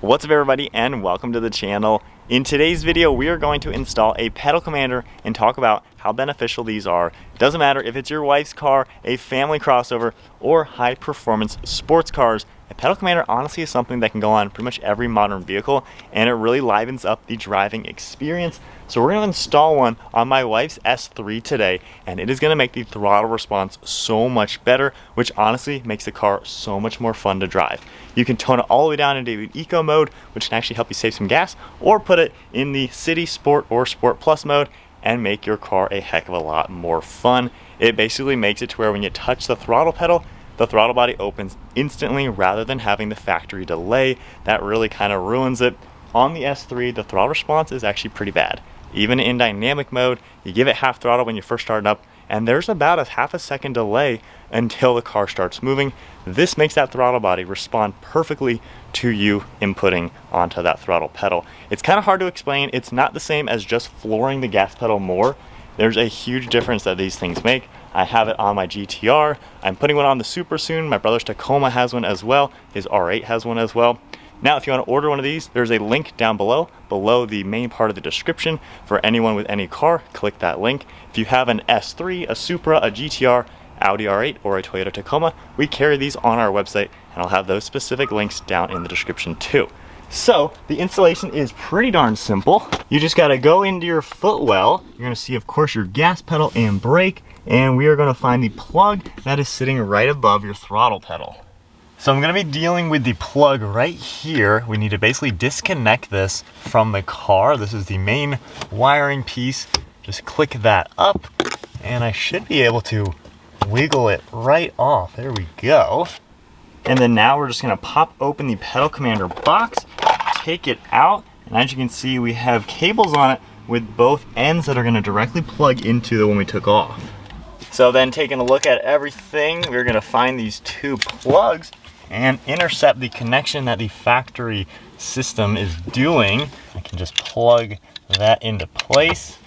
What's up everybody, and welcome to the channel. In today's video we are going to install a pedal commander and talk about how beneficial these are. It doesn't matter if it's your wife's car, a family crossover, or high performance sports cars. A pedal commander honestly is something that can go on pretty much every modern vehicle, and it really livens up the driving experience. So we're going to install one on my wife's S3 today, and it is going to make the throttle response so much better, which honestly makes the car so much more fun to drive. You can tone it all the way down into eco mode, which can actually help you save some gas, or put it in the city, sport, or sport plus mode and make your car a heck of a lot more fun. It basically makes it to where when you touch the throttle pedal, the throttle body opens instantly rather than having the factory delay. That really kind of ruins it. On the S3, the throttle response is actually pretty bad. Even in dynamic mode, you give it half throttle when you first start up, and there's about a half a second delay until the car starts moving. This makes that throttle body respond perfectly to you inputting onto that throttle pedal. It's kind of hard to explain. It's not the same as just flooring the gas pedal more. There's a huge difference that these things make. I have it on my GTR. I'm putting one on the Supra soon. My brother's Tacoma has one as well. His R8 has one as well. Now, if you want to order one of these, there's a link down below the main part of the description. For anyone with any car, click that link. If you have an S3, a Supra, a GTR, Audi R8, or a Toyota Tacoma, we carry these on our website, and I'll have those specific links down in the description too. So the installation is pretty darn simple. You just got to go into your footwell. You're going to see, of course, your gas pedal and brake, and we are going to find the plug that is sitting right above your throttle pedal. So I'm going to be dealing with the plug right here. We need to basically disconnect this from the car. This is the main wiring piece. Just click that up, and I should be able to wiggle it right off. There we go. And then now we're just going to pop open the pedal commander box, take it out, and as you can see, we have cables on it with both ends that are going to directly plug into the one we took off. So then, taking a look at everything, we're going to find these two plugs and intercept the connection that the factory system is doing. I can just plug that into place,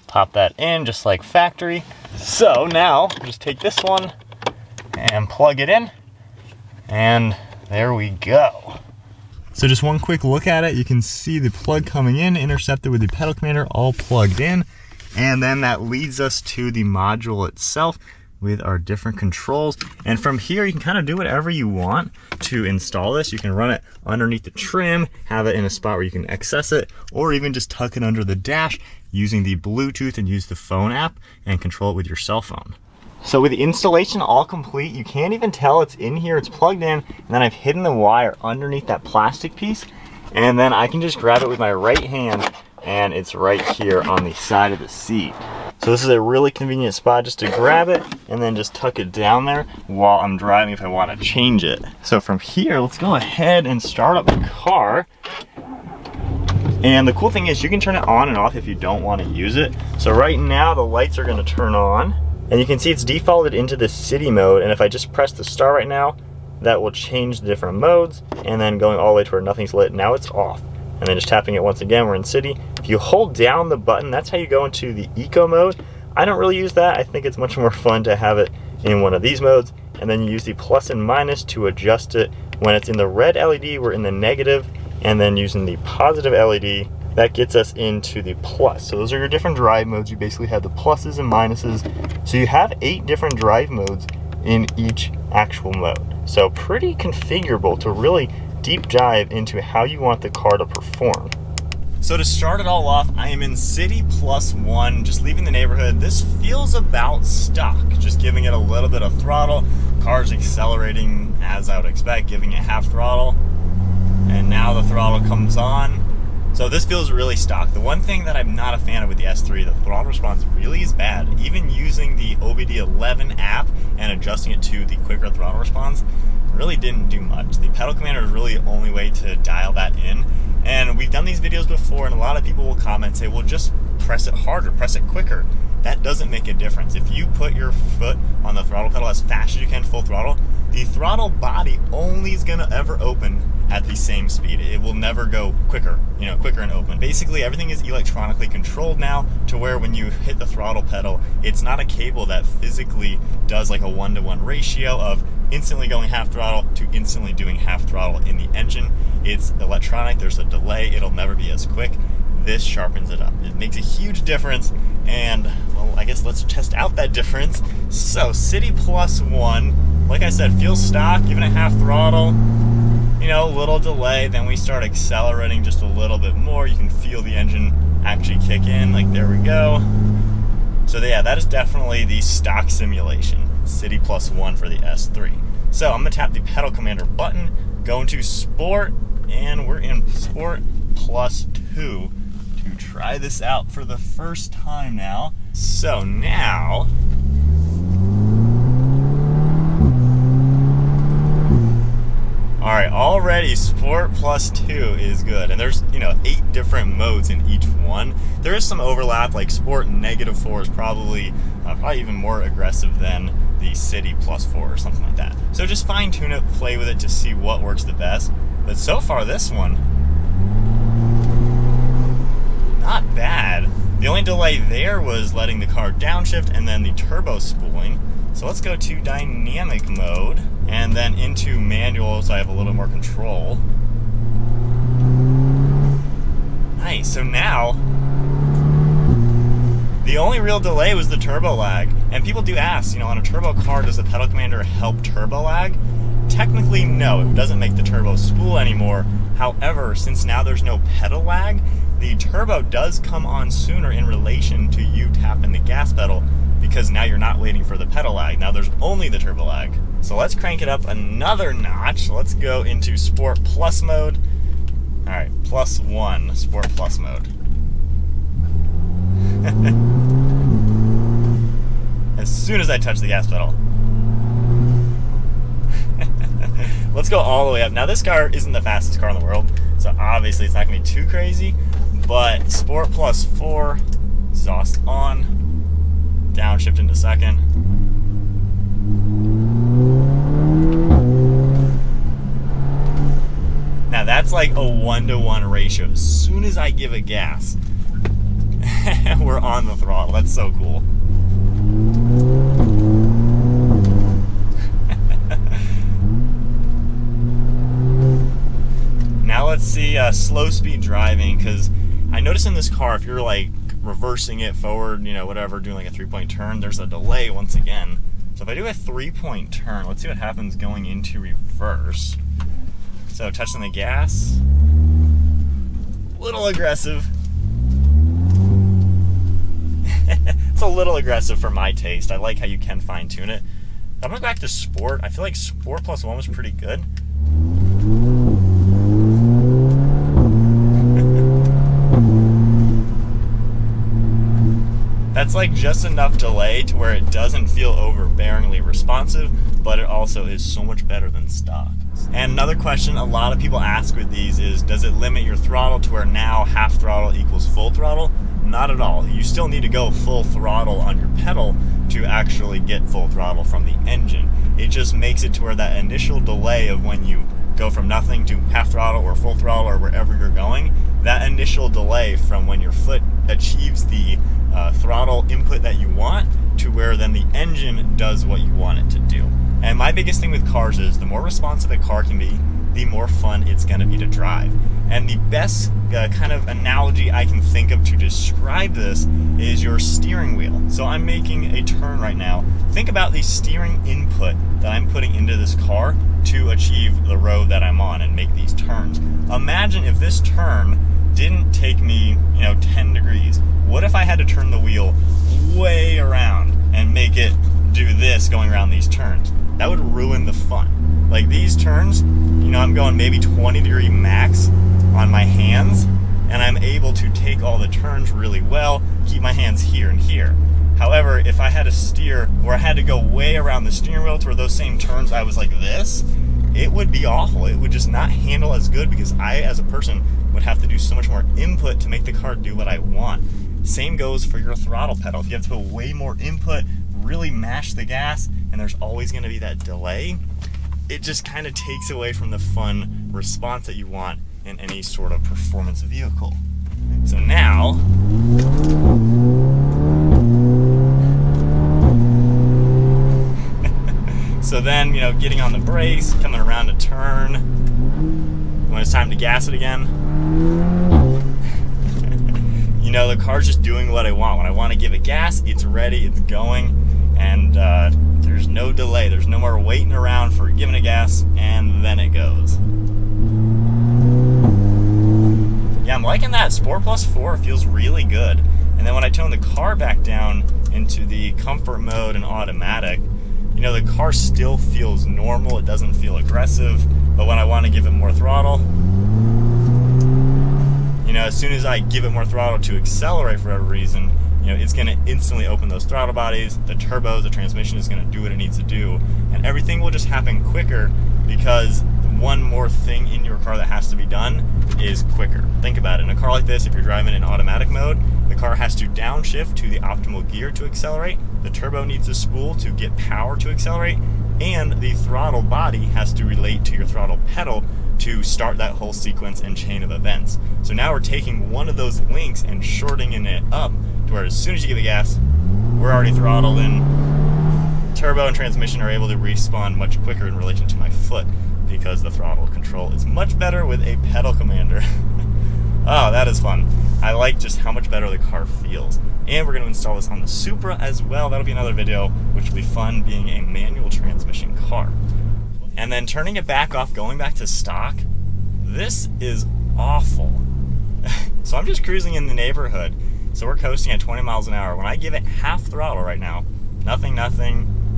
pop that in just like factory. So now just take this one and plug it in, and there we go. So just one quick look at it, you can see the plug coming in, intercepted with the pedal commander, all plugged in, and then that leads us to the module itself with our different controls. And from here you can kind of do whatever you want to install this. You can run it underneath the trim, have it in a spot where you can access it, or even just tuck it under the dash using the Bluetooth and use the phone app and control it with your cell phone. So with the installation all complete, you can't even tell it's in here, it's plugged in, and then I've hidden the wire underneath that plastic piece, and then I can just grab it with my right hand, and it's right here on the side of the seat. So this is a really convenient spot just to grab it and then just tuck it down there while I'm driving if I want to change it. So from here, let's go ahead and start up the car. And the cool thing is you can turn it on and off if you don't want to use it. So right now the lights are going to turn on, and you can see it's defaulted into the city mode, and if I just press the start right now, that will change the different modes, and then going all the way to where nothing's lit, now it's off. And then just tapping it once again, we're in city. If you hold down the button, that's how you go into the eco mode. I don't really use that. I think it's much more fun to have it in one of these modes, and then you use the plus and minus to adjust it. When it's in the red LED, we're in the negative, and then using the positive LED, that gets us into the plus. So those are your different drive modes. You basically have the pluses and minuses. So you have 8 different drive modes in each actual mode. So pretty configurable to really deep dive into how you want the car to perform. So to start it all off, I am in City +1, just leaving the neighborhood. This feels about stock, just giving it a little bit of throttle. Car's accelerating as I would expect, giving it half throttle. And now the throttle comes on. So this feels really stock. The one thing that I'm not a fan of with the S3, the throttle response really is bad. Even using the OBD11 app and adjusting it to the quicker throttle response really didn't do much. The pedal commander is really the only way to dial that in. And we've done these videos before, and a lot of people will comment and say, well, just press it harder, press it quicker. That doesn't make a difference. If you put your foot on the throttle pedal as fast as you can, full throttle, the throttle body only is gonna ever open at the same speed. It will never go quicker, quicker and open. Basically, everything is electronically controlled now to where when you hit the throttle pedal, it's not a cable that physically does like a 1-to-1 ratio of instantly going half throttle to instantly doing half throttle in the engine. It's electronic, there's a delay, it'll never be as quick. This sharpens it up. It makes a huge difference, and well, I guess let's test out that difference. So City +1, like I said, feels stock, giving it half throttle, you know, a little delay, then we start accelerating just a little bit more. You can feel the engine actually kick in, like there we go. So yeah, that is definitely the stock simulation, City +1 for the S3. So I'm gonna tap the pedal commander button, go into Sport, and we're in Sport +2 to try this out for the first time now. So now, all right, already Sport +2 is good, and there's, you know, 8 different modes in each one. There is some overlap, like Sport -4 is probably even more aggressive than the City +4 or something like that. So just fine tune it, play with it to see what works the best. But so far this one, not bad. The only delay there was letting the car downshift and then the turbo spooling. So let's go to dynamic mode and then into manual so I have a little more control. Nice, so now the only real delay was the turbo lag. And people do ask, you know, on a turbo car, does the pedal commander help turbo lag? Technically, no, it doesn't make the turbo spool anymore. However, since now there's no pedal lag, the turbo does come on sooner in relation to you tapping the gas pedal, because now you're not waiting for the pedal lag. Now there's only the turbo lag. So let's crank it up another notch. Let's go into Sport Plus mode. All right, +1, Sport Plus mode. As soon as I touch the gas pedal. Let's go all the way up. Now this car isn't the fastest car in the world, so obviously it's not gonna be too crazy, but Sport +4, exhaust on, downshift into second. Now that's like a 1-to-1 ratio. As soon as I give it gas, we're on the throttle. That's so cool. Now let's see slow speed driving, because I noticed in this car, if you're like reversing it forward, you know, whatever, doing like a 3-point turn, there's a delay once again. So if I do a 3-point turn, let's see what happens going into reverse. So touching the gas, little aggressive. It's a little aggressive for my taste. I like how you can fine tune it. I'm gonna go back to Sport. I feel like Sport +1 was pretty good. That's like just enough delay to where it doesn't feel overbearingly responsive, but it also is so much better than stock. And another question a lot of people ask with these is, does it limit your throttle to where now half throttle equals full throttle? Not at all. You still need to go full throttle on your pedal to actually get full throttle from the engine. It just makes it to where that initial delay of when you go from nothing to half throttle or full throttle or wherever you're going, that initial delay from when your foot achieves the throttle input that you want to where then the engine does what you want it to do. And my biggest thing with cars is the more responsive a car can be, the more fun it's going to be to drive. And the best kind of analogy I can think of to describe this is your steering wheel. So I'm making a turn right now. Think about the steering input that I'm putting into this car to achieve the road that I'm on and make these turns. Imagine if this turn didn't take me, 10 degrees. What if I had to turn the wheel way around and make it do this going around these turns? That would ruin the fun. Like these turns, I'm going maybe 20-degree max on my hands, and I'm able to take all the turns really well, keep my hands here and here. However, if I had to steer, or I had to go way around the steering wheel to where those same turns I was like this, it would be awful. It would just not handle as good because I, as a person, would have to do so much more input to make the car do what I want. Same goes for your throttle pedal. If you have to put way more input, really mash the gas, and there's always going to be that delay, it just kind of takes away from the fun response that you want in any sort of performance vehicle. So now, So then, you know, getting on the brakes, coming around a turn, when it's time to gas it again, you know, the car's just doing what I want. When I want to give it gas, it's ready, it's going, and there's no delay. There's no more waiting around for giving it gas, and then it goes. Yeah, I'm liking that. Sport Plus 4 feels really good. And then when I tone the car back down into the comfort mode and automatic, you know, the car still feels normal. It doesn't feel aggressive. But when I want to give it more throttle, you know, as soon as I give it more throttle to accelerate for whatever reason, you know, it's going to instantly open those throttle bodies, the turbos, the transmission is going to do what it needs to do, and everything will just happen quicker because one more thing in your car that has to be done is quicker. Think about it. In a car like this, if you're driving in automatic mode, the car has to downshift to the optimal gear to accelerate, the turbo needs to spool to get power to accelerate, and the throttle body has to relate to your throttle pedal to start that whole sequence and chain of events. So now we're taking one of those links and shortening it up to where as soon as you give the gas, we're already throttled and turbo and transmission are able to respond much quicker in relation to my foot because the throttle control is much better with a pedal commander. Oh, that is fun. I like just how much better the car feels. And we're going to install this on the Supra as well. That'll be another video, which will be fun being a manual transmission car. And then turning it back off, going back to stock, this is awful. So I'm just cruising in the neighborhood. So we're coasting at 20 miles an hour. When I give it half throttle right now, nothing,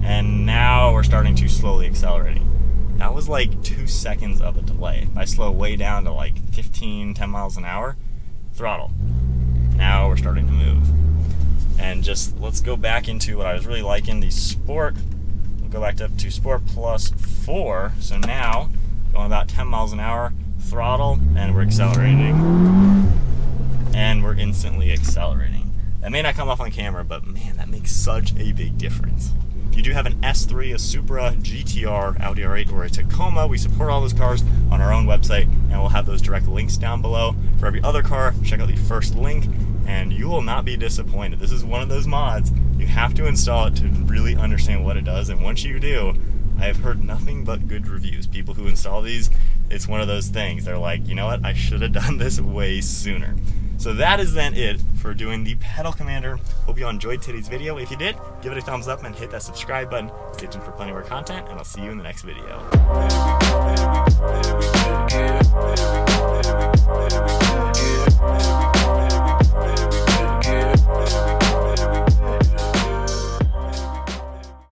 and now we're starting to slowly accelerating. That was like 2 seconds of a delay. If I slow way down to like 10 miles an hour, throttle. Now we're starting to move. And just, let's go back into what I was really liking, the Sport. We'll go back up to Sport Plus 4. So now, going about 10 miles an hour, throttle, and we're accelerating. And we're instantly accelerating. That may not come off on camera, but man, that makes such a big difference. If you do have an S3, a Supra, GTR, Audi R8, or a Tacoma, we support all those cars on our own website, and we'll have those direct links down below. For every other car, check out the first link, and you will not be disappointed. This is one of those mods. You have to install it to really understand what it does, and once you do, I have heard nothing but good reviews. People who install these, it's one of those things. They're like, you know what, I should have done this way sooner. So that is then it for doing the pedal commander. Hope you all enjoyed today's video. If you did, give it a thumbs up and hit that subscribe button. Stay tuned for plenty more content, and I'll see you in the next video.